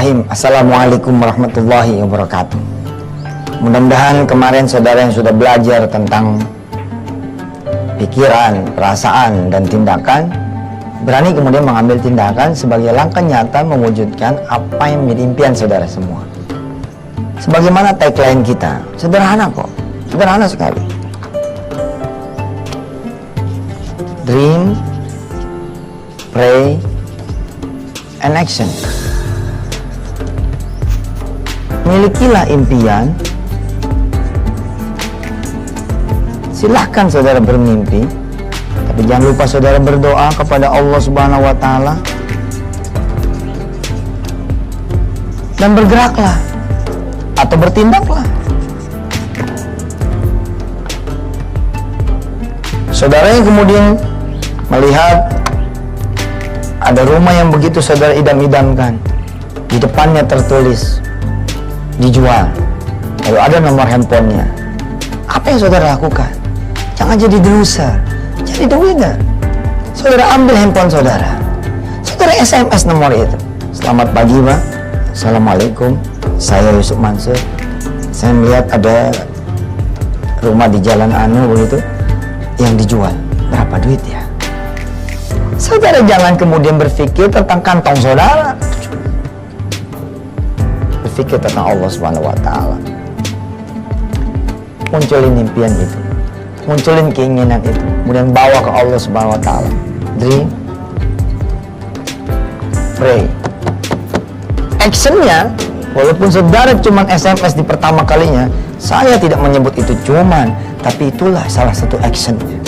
Bismillahirrahmanirrahim. Assalamualaikum warahmatullahi wabarakatuh. Mudah-mudahan kemarin saudara yang sudah belajar tentang pikiran, perasaan, dan tindakan berani kemudian mengambil tindakan sebagai langkah nyata mewujudkan apa yang menjadi impian saudara semua. Sebagaimana tagline kita, sederhana kok, sederhana sekali. Dream, pray, and action. Milikilah impian. Silahkan saudara bermimpi, tapi jangan lupa saudara berdoa kepada Allah Subhanahu wa Ta'ala, dan bergeraklah atau bertindaklah. Saudara yang kemudian melihat ada rumah yang begitu saudara idam-idamkan, di depannya tertulis dijual, lalu ada nomor handphonenya. Apa yang saudara lakukan? Jangan jadi the loser, jadi the winner. Saudara ambil handphone saudara, saudara SMS nomor itu. Selamat pagi Pak, Assalamualaikum, saya Yusuf Mansur. Saya melihat ada rumah di Jalan Anu begitu yang dijual, berapa duit ya? Saudara jangan kemudian berpikir tentang kantong saudara, berpikir tentang Allah Subhanahu wa Ta'ala. Munculin impian itu, munculin keinginan itu, kemudian bawa ke Allah Subhanahu wa Ta'ala. Dream, pray, actionnya, walaupun saudara cuma SMS di pertama kalinya, saya tidak menyebut itu cuman, tapi itulah salah satu actionnya.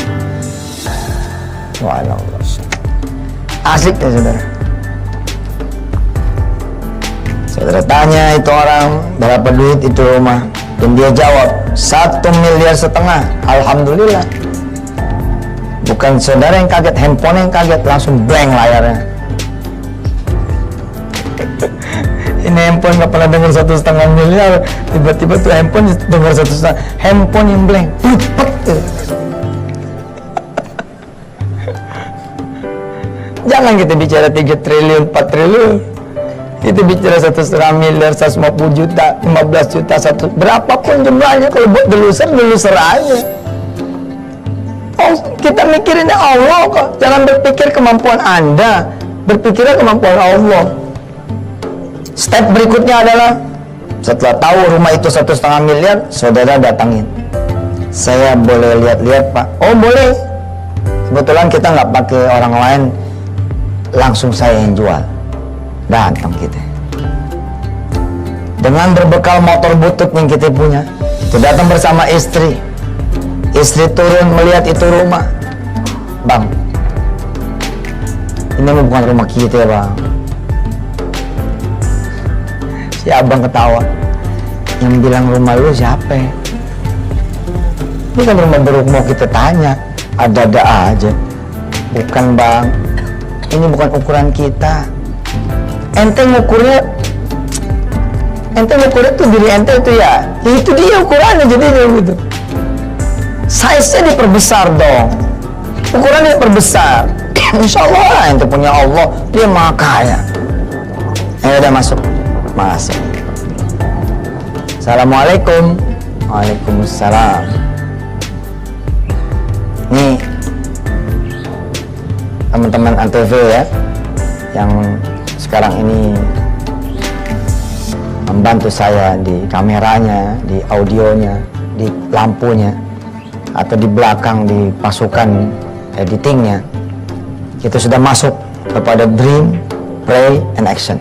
Subhanallah, asik ya saudara. Saudara tanya itu orang, berapa duit itu rumah? Dan dia jawab, 1,5 miliar. Alhamdulillah. Bukan saudara yang kaget, handphone yang kaget, langsung blank layarnya. Ini handphone gak pernah dengar 1,5 miliar, tiba-tiba tuh handphone dengar 1,5, handphone yang blank. Jangan kita bicara 3 triliun, 4 triliun. Itu bicara 1,5 miliar, 150 juta, 15 juta, berapapun jumlahnya. Kalau buat deluser aja. Oh, kita mikirinnya Allah kok. Jangan berpikir kemampuan Anda, berpikirnya kemampuan Allah. Step berikutnya adalah, setelah tahu rumah itu 1,5 miliar, saudara datangin. Saya boleh lihat-lihat Pak? Oh boleh. Kebetulan kita nggak pakai orang lain, langsung saya yang jual. Datang kita dengan berbekal motor butut yang kita punya, kita datang bersama istri. Istri turun melihat itu rumah. Bang, ini bukan rumah kita ya Bang. Si abang ketawa. Yang bilang rumah lu siapa? Ini kan rumah baru, mau kita tanya, ada-ada aja. Bukan Bang, ini bukan ukuran kita. Ente ngukurnya tuh diri ente itu ya, itu dia ukurannya jadinya gitu. Size-nya diperbesar dong, ukurannya diperbesar. Insya Allah ente punya Allah, dia maha kaya. Udah masuk. Assalamualaikum. Waalaikumsalam. Nih teman-teman Antv ya, yang sekarang ini membantu saya di kameranya, di audionya, di lampunya, atau di belakang di pasukan editingnya. Kita sudah masuk kepada Dream, Pray, and Action.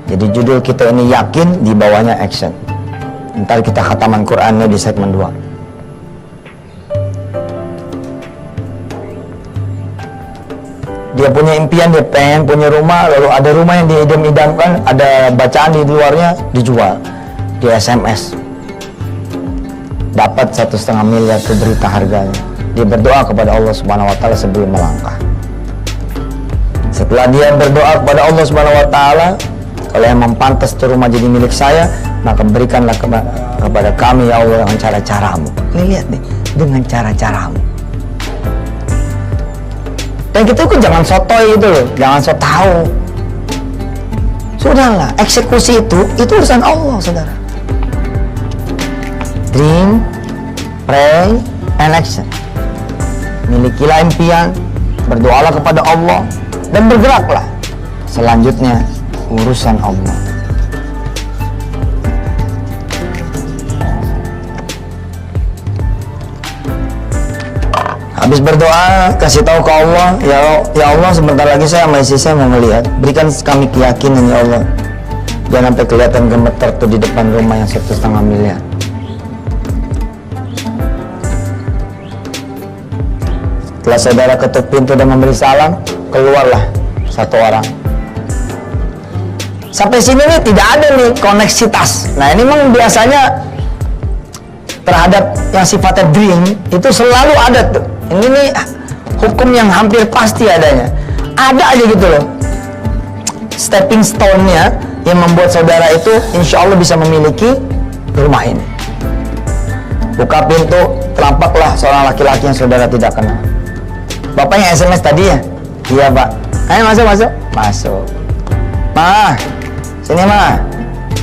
Jadi judul kita ini yakin, di bawahnya action. Ntar kita khataman Qur'annya di segmen 2. Dia punya impian, dia pengen punya rumah, lalu ada rumah yang diidam-idamkan, ada bacaan di luarnya, dijual, di SMS. Dapat 1,5 miliar itu berita harganya. Dia berdoa kepada Allah Subhanahu wa Ta'ala sebelum melangkah. Setelah dia berdoa kepada Allah Subhanahu wa Ta'ala, kalau yang pantas itu rumah jadi milik saya, maka berikanlah kepada kami ya Allah dengan cara-caramu. Ini lihat nih, dengan cara-caramu. Dan kita itu jangan sotoy itu loh, jangan so tahu. Sudahlah, eksekusi itu urusan Allah, saudara. Dream, pray, and action. Milikilah impian, berdoalah kepada Allah, dan bergeraklah. Selanjutnya, urusan Allah. Habis berdoa, kasih tahu ke Allah, ya Allah, sebentar lagi saya sama istri saya mau melihat. Berikan kami keyakinan, ya Allah. Jangan sampai kelihatan gemeter tuh di depan rumah yang 1,5 miliar. Setelah saudara ketuk pintu dan memberi salam, keluarlah satu orang. Sampai sini nih tidak ada nih koneksitas. Nah ini memang biasanya terhadap yang sifatnya dream itu selalu ada tuh. Ini nih hukum yang hampir pasti adanya. Ada aja gitu loh stepping stone-nya yang membuat saudara itu insya Allah bisa memiliki rumah ini. Buka pintu, terampaklah seorang laki-laki yang saudara tidak kenal. Bapak yang SMS tadi ya? Iya pak. Ayo masuk. Ma, sini ma.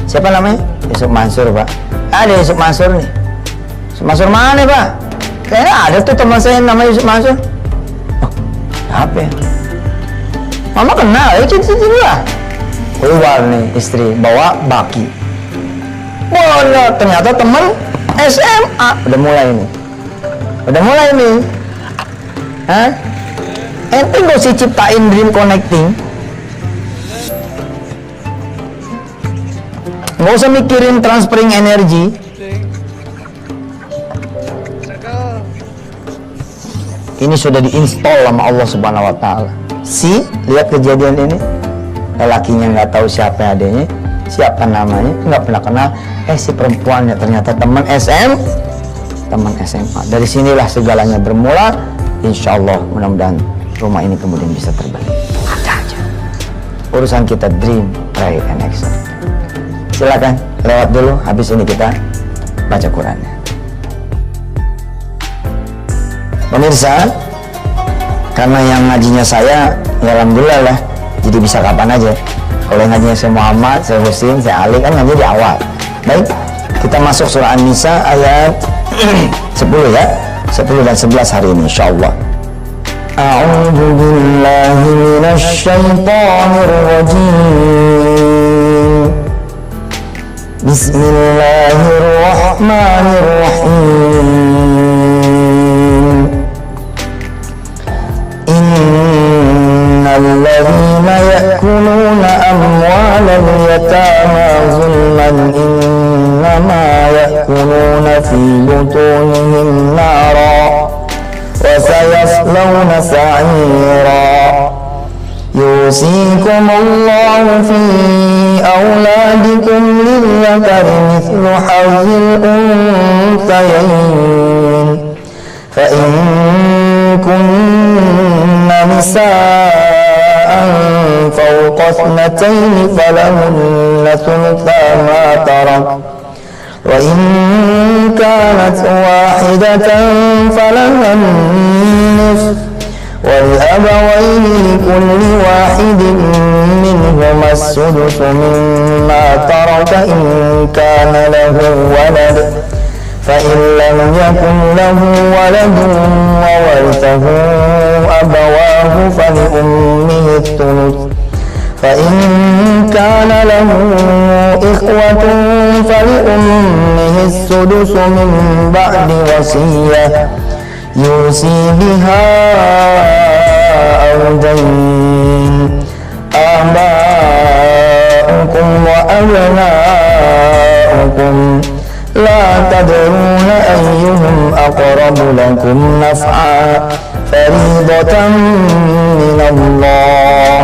Siapa namanya? Yusuf Mansur pak. Ada Yusuf Mansur nih. Yusuf Mansur mana pak? Kayaknya ada tuh teman saya yang namanya Yusuf Mansur. Oh, apa ya? Mama kenal, sini lah. Keluar nih istri, bawa baki. Wah, ternyata teman SMA. Udah mulai nih. Hah? Ente gak usah ciptain dream connecting. Gak usah mikirin transferring energi. Ini sudah diinstal sama Allah Subhanahu wa Ta'ala. Lihat kejadian ini. Lelakinya nggak tahu siapa adanya, siapa namanya, nggak pernah kenal. Si perempuannya ternyata teman SMA. Dari sinilah segalanya bermula. Insya Allah mudah-mudahan rumah ini kemudian bisa terbeli. Ada aja. Urusan kita dream, pray, and action. Silakan lewat dulu. Habis ini kita baca Qurannya. Pemirsa, karena yang ngajinya saya, ya alhamdulillah lah, jadi bisa kapan aja. Kalau yang ngajinya saya Muhammad, saya Husin, saya Ali, kan ngaji di awal. Baik, kita masuk surah An-Nisa ayat 10 ya, 10 dan 11 hari ini insyaallah. A'udzu billahi minasy syaithanir rajim. Bismillahirrahmanirrahim. الذين يأكلون أموال اليتامى ظلما إنما يأكلون في بطونهم نارا وسيصلون سعيرا يوصيكم الله في أولادكم للذكر مثل حظ الأنثيين فإن كن نساء فوق 2 فلهن ثلثا ما ترك وإن كانت واحدة فلها النصف ولأبويه لكل واحد منهما السدس مما ترك إن كان له ولد فإن لم يكن له ولد وورثه أبواه فلأمه الثلث فإن كان له إخوة فلأمه السدس من بعد وصية يوصي بها أو دين آباؤكم وأبناؤكم لا تدرون أيهم أقرب لكم نفعا فريضة من الله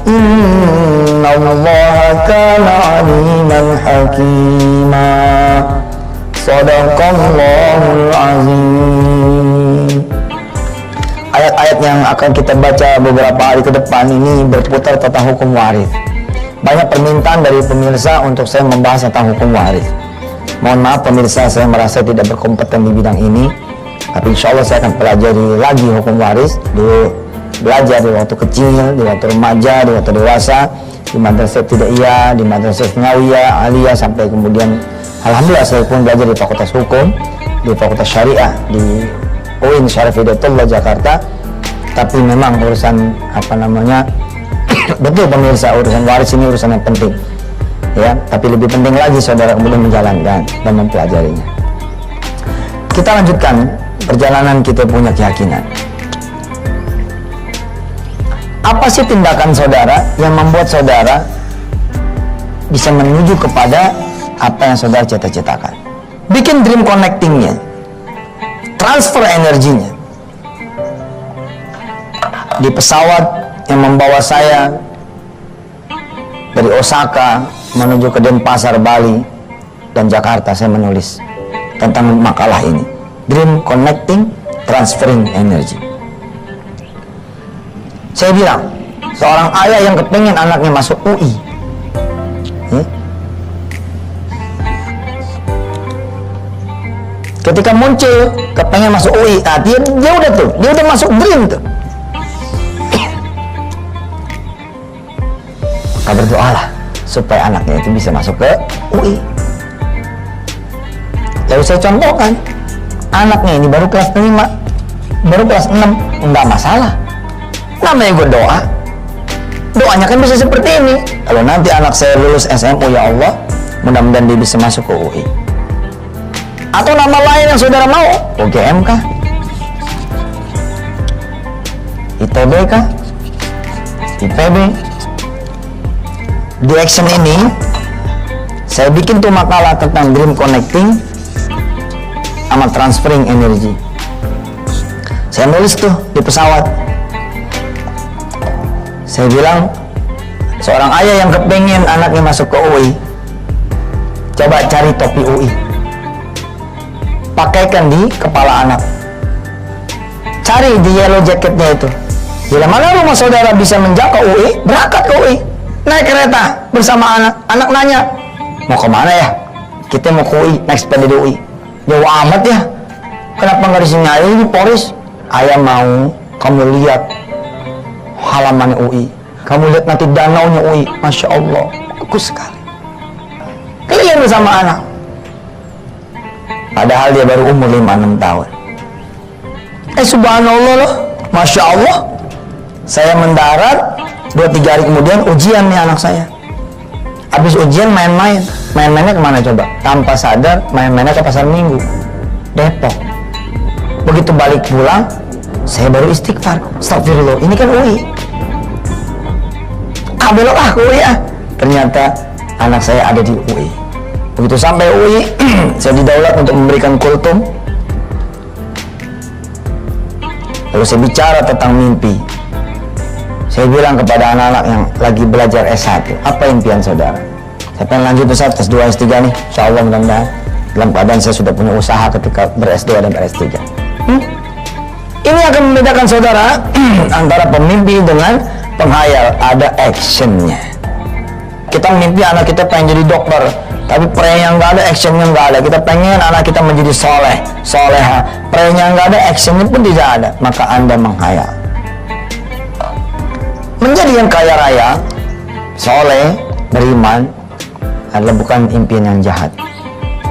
إن الله كان عليما حكيما صدق الله العظيم. Ayat-ayat yang akan kita baca beberapa hari ke depan ini berputar tentang hukum waris. Banyak permintaan dari pemirsa untuk saya membahas tentang hukum waris. Mohon maaf pemirsa, saya merasa tidak berkompeten di bidang ini, tapi insya Allah saya akan pelajari lagi hukum waris. Dulu belajar di waktu kecil, di waktu remaja, di waktu dewasa. di madrasah Ibtidaiyah, di madrasah Tsanawiyah, Aliyah, sampai kemudian alhamdulillah saya pun belajar di Fakultas Hukum, di Fakultas Syariah di UIN Syarif Hidayatullah Jakarta. Tapi memang urusan betul pemirsa, urusan waris ini urusan yang penting ya, tapi lebih penting lagi saudara kemudian menjalankan dan mempelajarinya. Kita lanjutkan perjalanan kita punya keyakinan. Apa sih tindakan saudara yang membuat saudara bisa menuju kepada apa yang saudara cita-citakan? Bikin dream connectingnya, transfer energinya. Di pesawat yang membawa saya dari Osaka menuju ke Denpasar, Bali, dan Jakarta, saya menulis tentang makalah ini, Dream Connecting, Transferring Energy. Saya bilang, seorang ayah yang kepengen anaknya masuk UI, ketika muncul kepengen masuk UI, dia udah masuk dream tuh. Maka berdoalah supaya anaknya itu bisa masuk ke UI. Lalu saya contohkan, anaknya ini baru kelas 5, baru kelas 6, enggak masalah. Namanya gue doa, doanya kan bisa seperti ini. Kalau nanti anak saya lulus SMU, ya Allah, mudah-mudahan dia bisa masuk ke UI. Atau nama lain yang saudara mau, UGM kah, ITB kah, IPB. Di action ini saya bikin tuh makalah tentang dream connecting sama transferring energy. Saya nulis tuh di pesawat, saya bilang, seorang ayah yang kepengen anaknya masuk ke UI, coba cari topi UI, pakaikan di kepala anak, cari di yellow jacketnya itu. Bila mana rumah saudara bisa menjangkau UI, berangkat ke UI, naik kereta bersama anak. Anak nanya, mau kemana ya? Kita mau ke UI, naik sepeda di UI. Jauh amat ya, kenapa nggak di sini aja di Poris? Ayah mau kamu lihat halaman UI, kamu lihat nanti danaunya UI, Masya Allah, bagus sekali. Kalian bersama anak, padahal dia baru umur 5-6 tahun. Subhanallah loh, Masya Allah. Saya mendarat, 2-3 hari kemudian ujian nih anak saya. Habis ujian main-main. Main-mainnya kemana coba? Tanpa sadar main-mainnya ke Pasar Minggu, Depok. Begitu balik pulang, saya baru istighfar, astagfirullah, ini kan UI. Belok ke UI ya. Ternyata anak saya ada di UI. Begitu sampai UI, saya didaulat untuk memberikan kultum. Lalu saya bicara tentang mimpi. Saya bilang kepada anak-anak yang lagi belajar S1, apa impian saudara? Saya pengen lanjut Ustaz, S2, S3 nih, insya Allah mudah-mudahan. Dalam keadaan saya sudah punya usaha ketika ber-S2 dan ber-S3. Ini akan membedakan saudara antara pemimpi dengan penghayal. Ada actionnya. Kita mimpi anak kita pengen jadi dokter, tapi praying yang nggak ada, actionnya nggak ada. Kita pengen anak kita menjadi soleh, soleha, praying yang nggak ada, actionnya pun tidak ada. Maka Anda menghayal. Menjadi yang kaya raya, soleh, beriman adalah bukan impian yang jahat.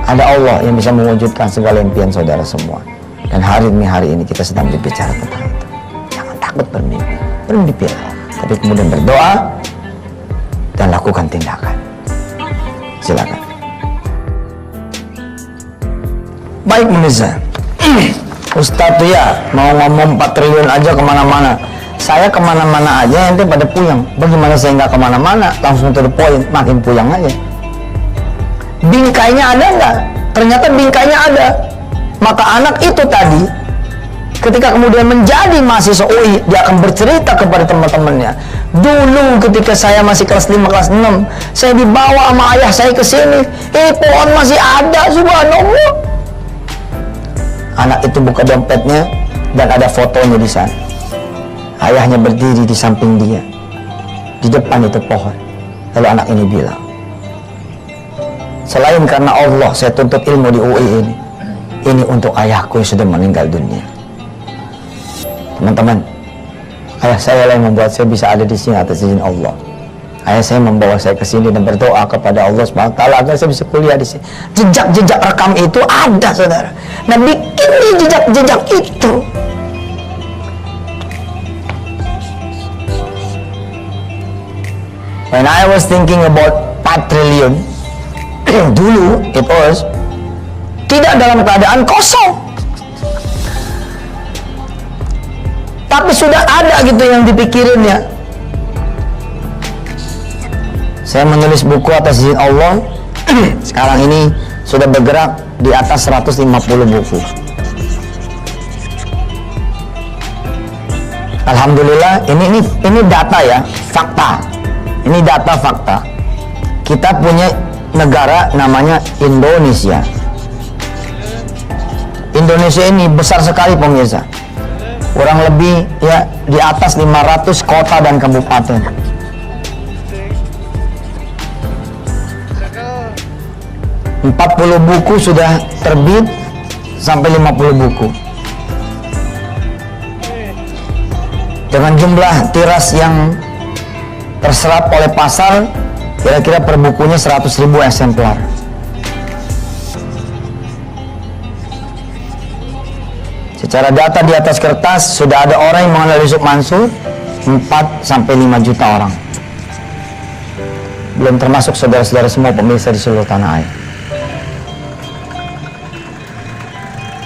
Ada Allah yang bisa mewujudkan segala impian saudara semua. Dan hari demi hari ini kita sedang berbicara tentang itu. Jangan takut bermimpi, bermimpilah, tapi kemudian berdoa dan lakukan tindakan. Silakan. Baik pemirsa, Ustadz tuh ya mau ngomong 4 triliun aja kemana-mana. Saya kemana-mana aja, ente pada puyeng. Bagaimana saya nggak kemana-mana, langsung to the point, makin puyeng aja. Bingkainya ada nggak? Ternyata bingkainya ada. Maka anak itu tadi, ketika kemudian menjadi mahasiswa UI, dia akan bercerita kepada teman-temannya. Dulu ketika saya masih kelas 5, kelas 6, saya dibawa sama ayah saya ke sini. Pohon masih ada, subhanallah. Anak itu buka dompetnya dan ada fotonya di sana. Ayahnya berdiri di samping dia, di depan itu pohon. Lalu anak ini bilang, selain karena Allah saya tuntut ilmu di UI ini untuk ayahku yang sudah meninggal dunia. Teman-teman, ayah saya lah yang membuat saya bisa ada di sini atas izin Allah. Ayah saya membawa saya ke sini dan berdoa kepada Allah SWT agar saya bisa kuliah di sini. Jejak-jejak rekam itu ada, saudara. Nah, bikin nih jejak-jejak itu. When I was thinking about 4 trillion, dulu it was tidak dalam keadaan kosong, tapi sudah ada gitu yang dipikirin ya. Saya menulis buku atas izin Allah. Sekarang ini sudah bergerak di atas 150 buku. Alhamdulillah, ini data ya, fakta. Ini data fakta. Kita punya negara namanya Indonesia. Indonesia ini besar sekali pemirsa. Kurang lebih ya di atas 500 kota dan kabupaten. 40 buku sudah terbit sampai 50 buku. Dengan jumlah tiras yang terserap oleh pasar kira-kira per bukunya 100.000 eksemplar. Secara data di atas kertas sudah ada orang yang mengenal Yusuf Mansur 4 sampai 5 juta orang. Belum termasuk saudara-saudara semua pemirsa di seluruh tanah air.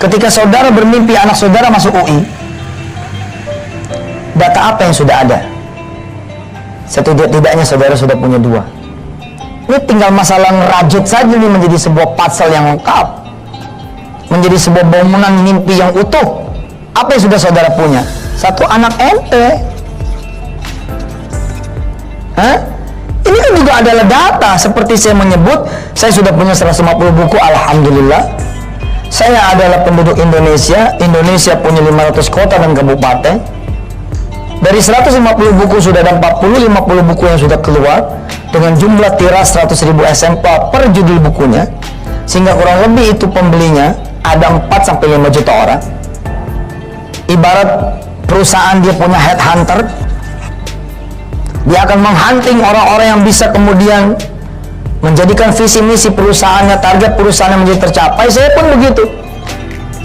Ketika saudara bermimpi anak saudara masuk UI, data apa yang sudah ada? Setidak-tidaknya saudara sudah punya 2. Ini tinggal masalah ngerajut saja ini menjadi sebuah puzzle yang lengkap, menjadi sebuah bangunan mimpi yang utuh. Apa yang sudah saudara punya? 1 anak ente. Ini kan juga adalah data. Seperti saya menyebut, saya sudah punya 150 buku, alhamdulillah. Saya adalah penduduk Indonesia. Indonesia punya 500 kota dan kabupaten. Dari 150 buku sudah ada 40-50 buku yang sudah keluar dengan jumlah tiras 100.000 eksemplar per judul bukunya, sehingga kurang lebih itu pembelinya ada 4-5 juta orang. Ibarat perusahaan dia punya headhunter, dia akan menghunting orang-orang yang bisa kemudian menjadikan visi misi perusahaannya, target perusahaannya menjadi tercapai. Saya pun begitu.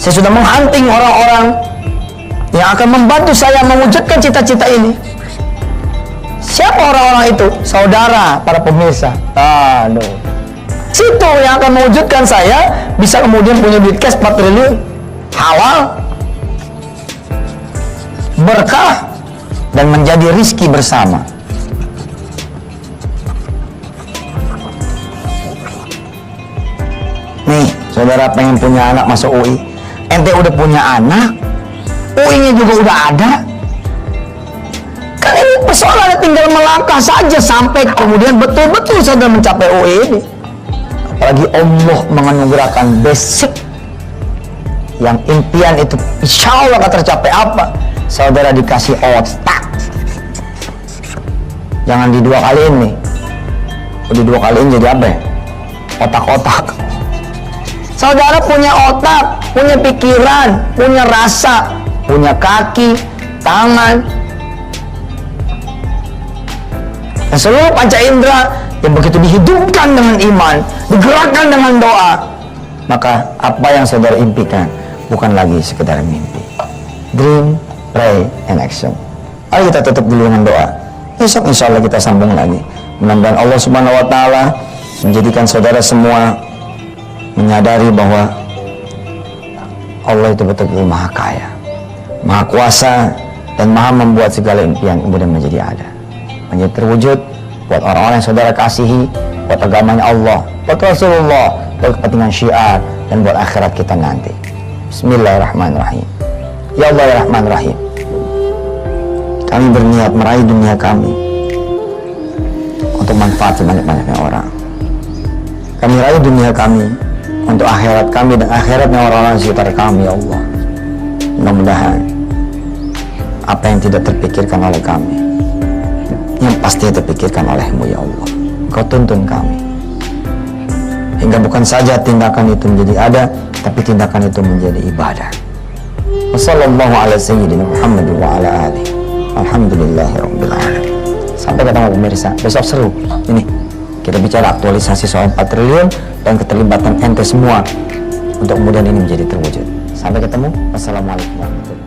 Saya sudah menghunting orang-orang yang akan membantu saya mewujudkan cita-cita ini. Siapa orang-orang itu? Saudara, para pemirsa. Aduh. Situ yang akan mewujudkan saya bisa kemudian punya duit cash 4 triliun. Halal, berkah, dan menjadi rizki bersama. Nih, saudara pengen punya anak masuk UI, ente udah punya anak, UI-nya juga udah ada. Kan ini persoalannya tinggal melangkah saja sampai kemudian betul-betul saudara mencapai UI ini. Apalagi Allah menganugerahkan basic yang impian itu insya Allah akan tercapai apa? Saudara dikasih otak. Jangan di 2 kaliin nih. Di 2 kaliin jadi apa ya? Otak-otak. Saudara punya otak, punya pikiran, punya rasa, punya kaki, tangan, dan seluruh panca indera yang begitu dihidupkan dengan iman, digerakkan dengan doa, maka apa yang saudara impikan bukan lagi sekedar mimpi. Dream, pray, and action. Ayo kita tutup dulu dengan doa. Besok insya Allah kita sambung lagi. Mudah-mudahan Allah Subhanahu Wa Taala menjadikan saudara semua menyadari bahwa Allah itu betul-betul maha kaya, maha kuasa, dan maha membuat segala impian kemudian menjadi ada, menjadi terwujud buat orang-orang yang saudara kasihi, buat agamanya Allah, buat Rasulullah, buat kepentingan syiar, dan buat akhirat kita nanti. Bismillahirrahmanirrahim. Ya Allah ya Rahman Rahim, kami berniat meraih dunia kami untuk manfaat sebanyak-banyaknya orang. Kami raih dunia kami untuk akhirat kami dan akhiratnya orang-orang sekitar kami, ya Allah. Mudah-mudahan apa yang tidak terpikirkan oleh kami, yang pasti terpikirkan oleh-Mu, ya Allah. Kau tuntun kami hingga bukan saja tindakan itu menjadi ada, tapi tindakan itu menjadi ibadah. Wassallallahu ala sayyidina Muhammad wa ala alihi. Alhamdulillahirabbil alamin. Sampai ketemu pemirsa, besok seru. Ini, kita bicara aktualisasi soal 4 triliun dan keterlibatan ente semua untuk kemudian ini menjadi terwujud. Sampai ketemu, wassalamualaikum warahmatullahi wabarakatuh.